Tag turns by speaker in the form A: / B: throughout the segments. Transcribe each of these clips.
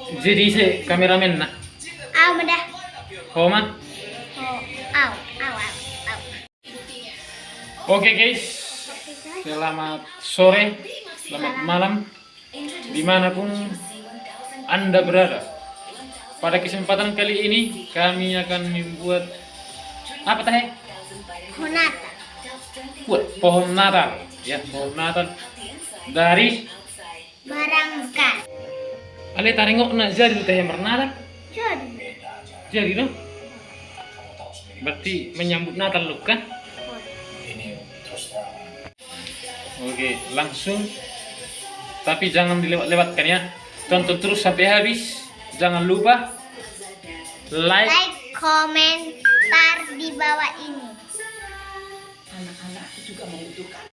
A: Jadi saya kameramen nah.
B: Aw, madah.
A: Koma.
B: Oh, aw, aw, aw, aw.
A: Oke guys, selamat sore, selamat malam, dimanapun Anda berada. Pada kesempatan kali ini kami akan membuat apa teh?
B: Honata.
A: Buat pohon Natal, ya pohon Natal dari
B: Barang bekas.
A: Ale tarengok na jadi teh yang bernatal.
B: Jadi.
A: Jadi dong. Berarti menyambut Natal lu kan? Oke, langsung. Tapi jangan dilewat-lewatkan ya. Tonton terus sampai habis. Jangan lupa like.
B: Like, komentar di bawah ini.
C: Anak-anak juga membutuhkan.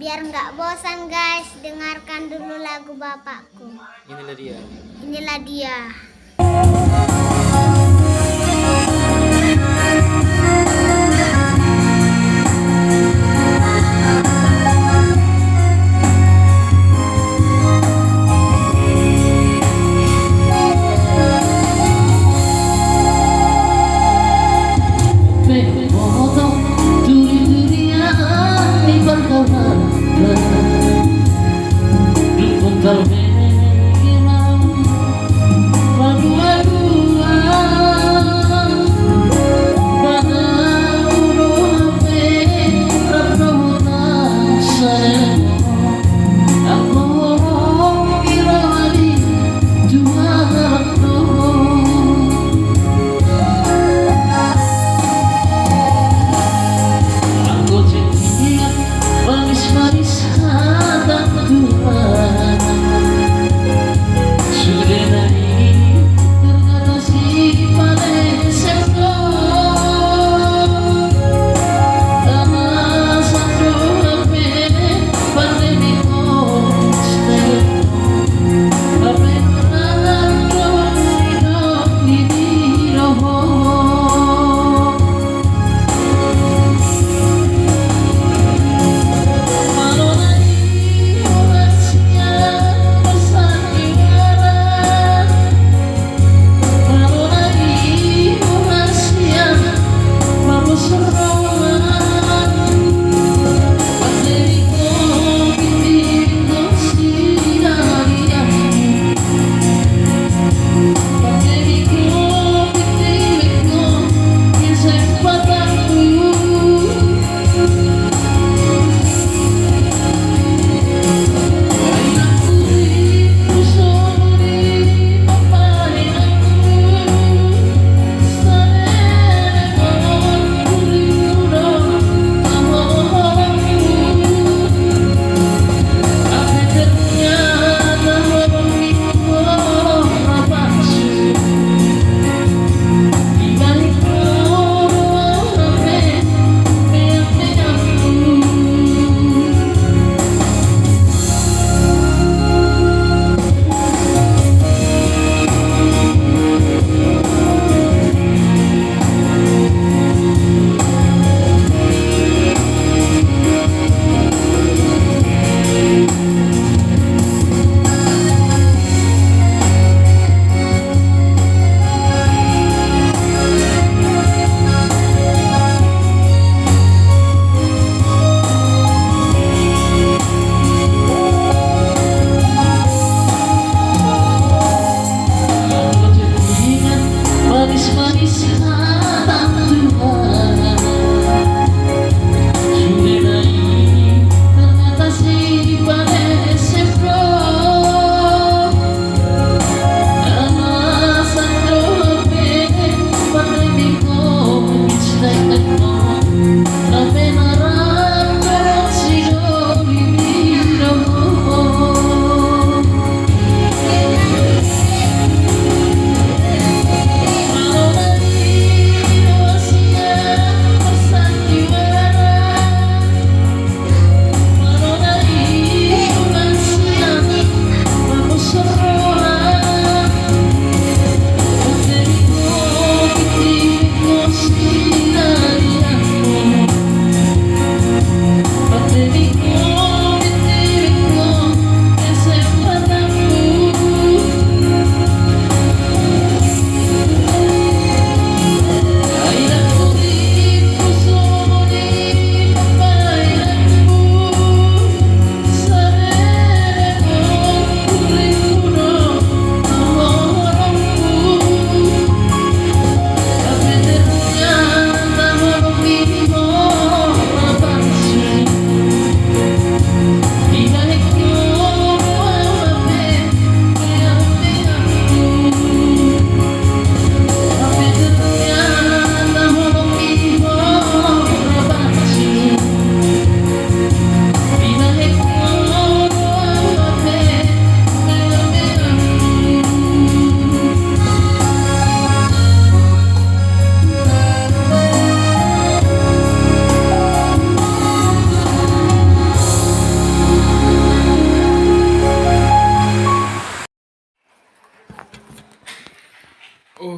B: Biar nggak bosan guys, dengarkan dulu lagu bapakku.
A: Inilah dia.
B: Inilah dia.
C: Lagu-lagu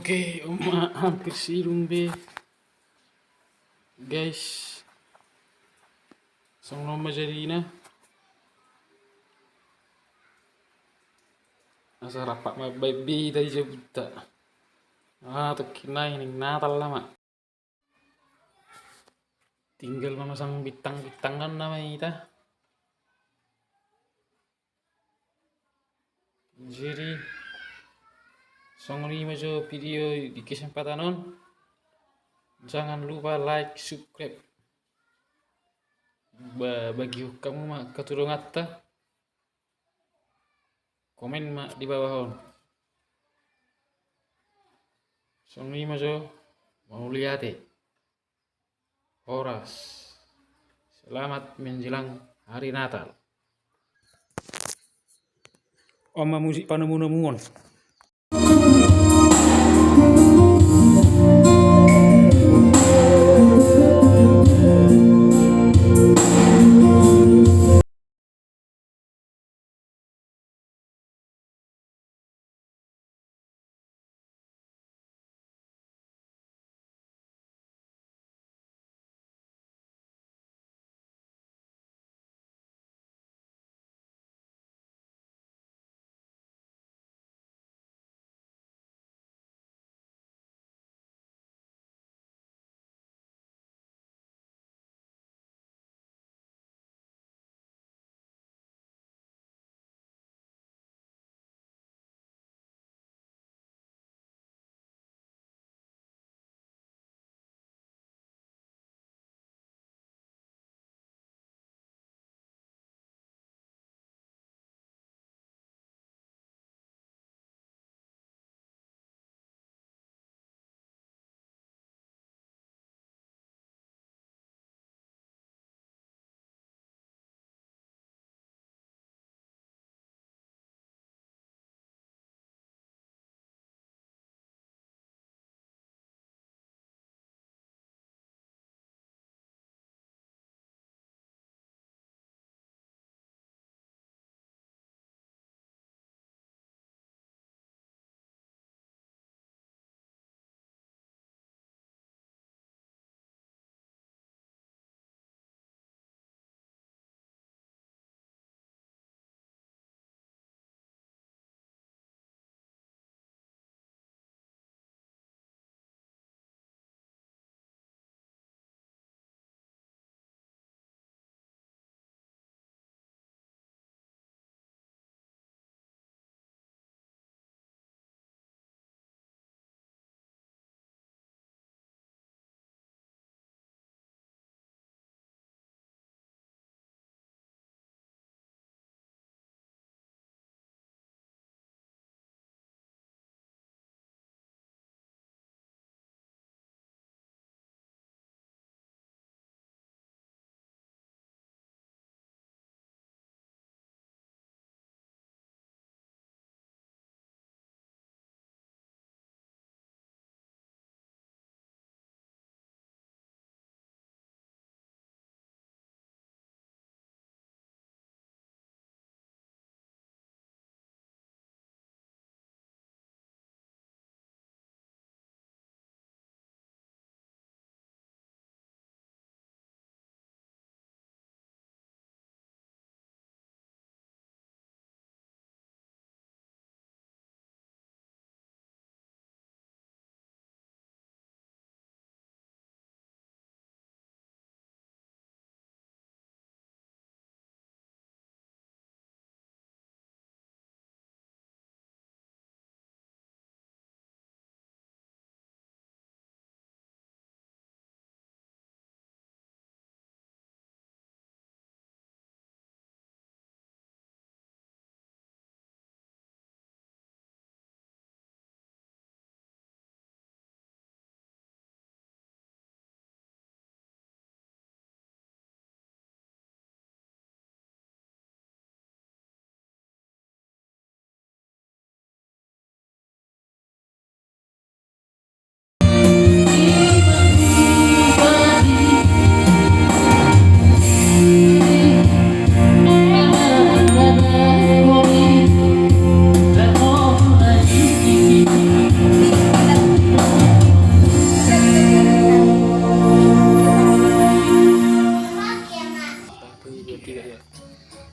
A: Oke, Oma hampir sirung be. Guys, sang lomba jadi na. Asa rapat ma baby tadi jebut. Tuh kina ini Natal lama. Tinggal memasang bintang-bintangan namanya kita. Jadi, song lima jo video di kesempatan on. Jangan lupa like, subscribe. Bagi kamu mak keturung atta. Komen mak di bawah on. Song lima jo mau lihat Horas. Selamat menjelang hari Natal. Oma musik panemu-nemuon.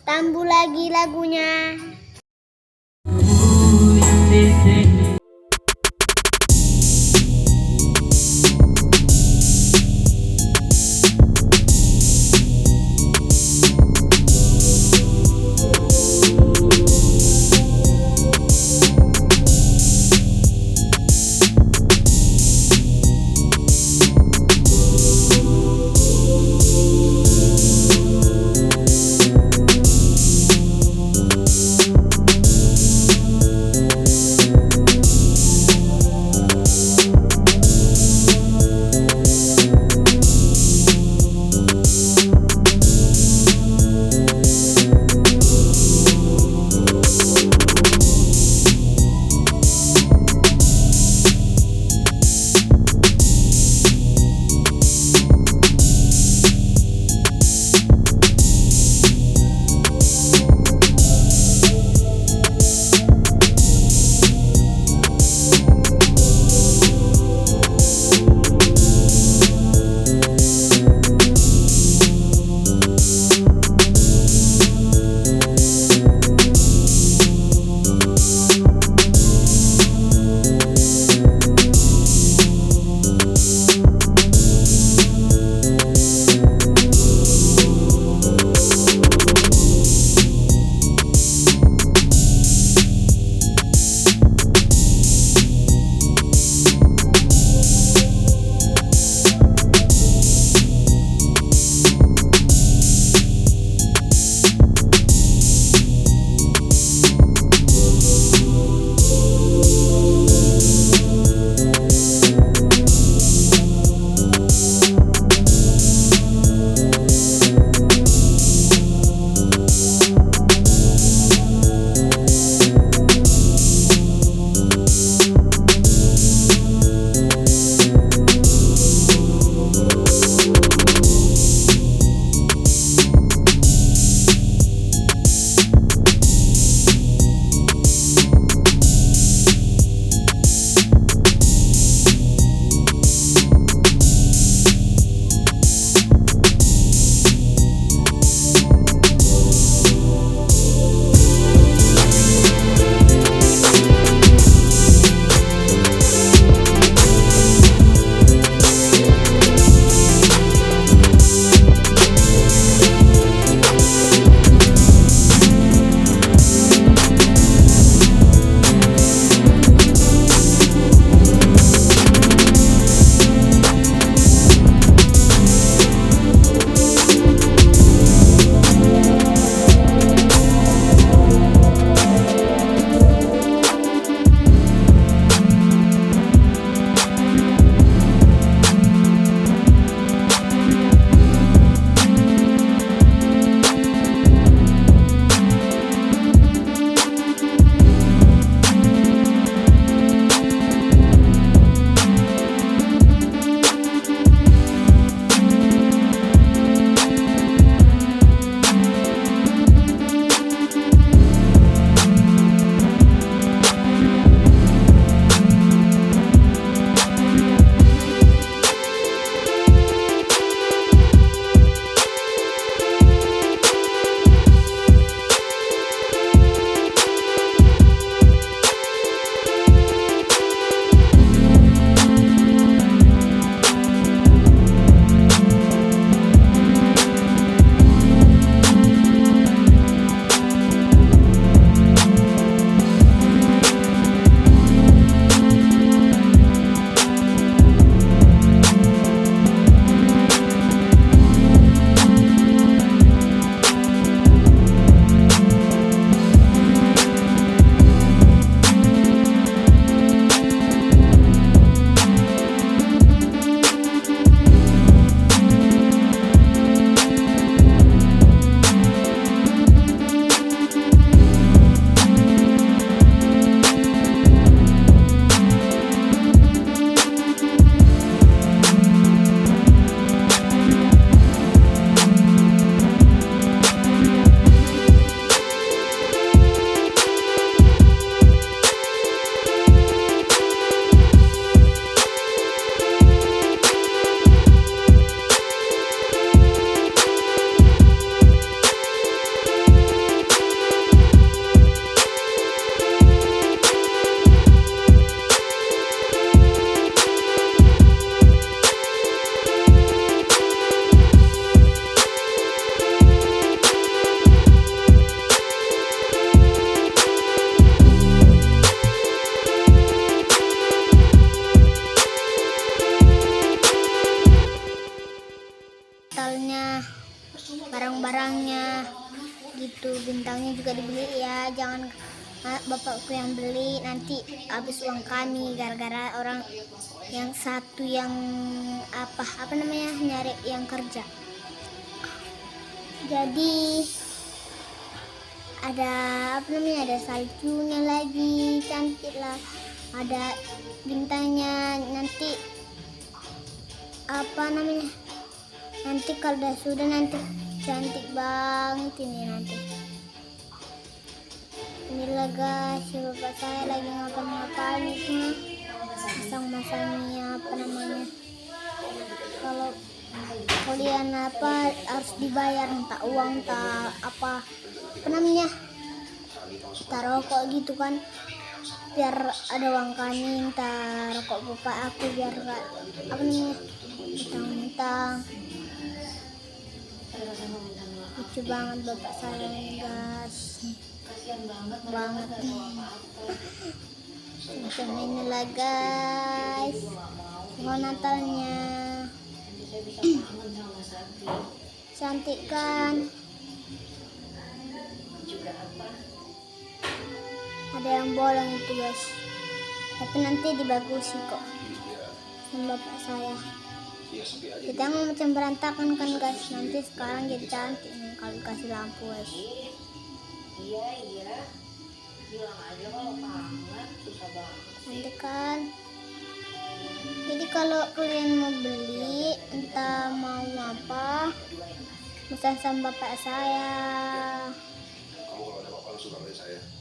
B: Tambah lagi lagunya. barangnya gitu, bintangnya juga dibeli ya, jangan bapakku yang beli, nanti habis uang kami gara-gara orang yang satu yang apa namanya nyari yang kerja. Jadi ada ada saljunya lagi, cantik lah, ada bintangnya, nanti nanti kalau sudah nanti cantik banget ini nanti. Inilah guys, bapak saya lagi ngapain itu, masang-masangnya kalau kalian harus dibayar, entah uang entah apa entah rokok gitu kan, biar ada uang kami, entah rokok bapak aku biar gak mentang-mentang. Lucu banget bapak saya ini guys, banget macam inilah guys pohon Natalnya. Cantik kan, ada yang bolong itu guys, tapi nanti dibagusi kok sama bapak saya. Kita mau macam berantakan kan guys, nanti sekarang jadi cantik nih kalau dikasih lampu guys.
C: Iya bilang aja kalau kangen, susah banget.
B: Nanti kan, jadi kalau kalian mau beli entah mau apa, pesan sama bapak saya.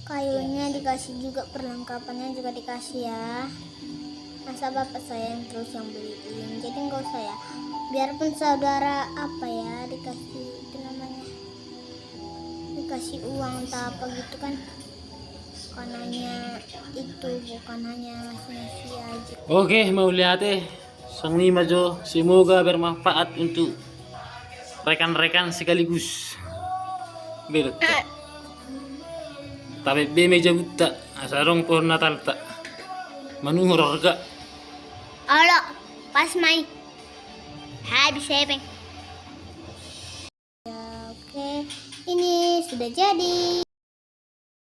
B: Kayunya dikasih juga, perlengkapannya juga dikasih ya. Masa bapak saya yang terus yang beliin, jadi nggak usah ya. Biarpun saudara dikasih uang entah apa gitu kan, bukan hanya itu, bukan hanya ngasih aja.
A: Oke, mau lihat sang lima Jo, semoga bermanfaat untuk rekan-rekan sekaligus. Belot. Tapi meja buta, asarong pohon Natal tak manuhur harga.
B: Halo, pas main habis sebeng. Ya, oke, ini sudah jadi.